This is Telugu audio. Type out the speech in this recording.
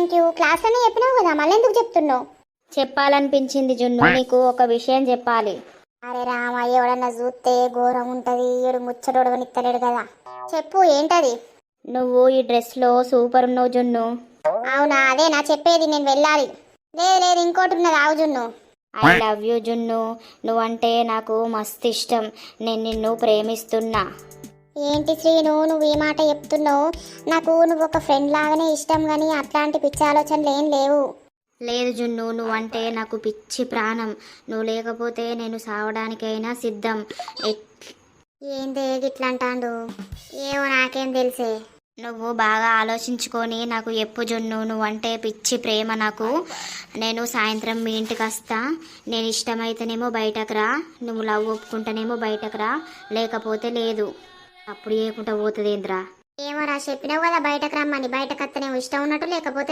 Thank you. క్లాస్లోనే చెప్పినావు కదా, మళ్ళీ ఎందుకు చెప్తున్నావు? చెప్పాలనిపించింది జున్ను, నీకు ఒక విషయం చెప్పాలి. అరే రామ, ఎవడన్నా చూస్తే ఘోరం ఉంటది. ఏడు ముచ్చటోడవనిత్తలేడు కదా. చెప్పు, ఏంటది? నువ్వు ఈ డ్రెస్లో సూపర్ ఉన్నావు జున్ను. అవునా, అదేనా చెప్పేది? నేను వెళ్ళాలి. లేదు లేదు, ఇంకోటి ఉన్నది. ఆవు జున్ను. ఐ లవ్ యూ జున్ను, నువ్వంటే నాకు మస్తు ఇష్టం. నేను నిన్ను ప్రేమిస్తున్నా. ఏంటి శ్రీను, నువ్వు ఈ మాట చెప్తున్నావు? నాకు నువ్వు ఒక ఫ్రెండ్ లాగానే ఇష్టం, కానీ అట్లాంటి పిచ్చి ఆలోచనలు ఏం లేవు. లేదు జున్ను, నువ్వంటే నాకు పిచ్చి ప్రాణం. నువ్వు లేకపోతే నేను సావడానికైనా సిద్ధం. ఏందే గిట్లా అంటాండు? ఏమో, నాకేం తెలిసే. నువ్వు బాగా ఆలోచించుకొని నాకు చెప్పు జున్ను, నువ్వంటే పిచ్చి ప్రేమ నాకు. నేను సాయంత్రం మీ ఇంటికి వస్తా. నేను ఇష్టమైతేనేమో బయటకు రా, నువ్వు లవ్ ఒప్పుకుంటేనేమో బయటకు రా, లేకపోతే లేదు. అప్పుడు ఏకుంటా పోతుందేంద్రా? ఏమో రా, చెప్పినావు కదా బయటకు రమ్మని. బయటకు వస్తేనేమో ఇష్టం ఉన్నట్టు, లేకపోతే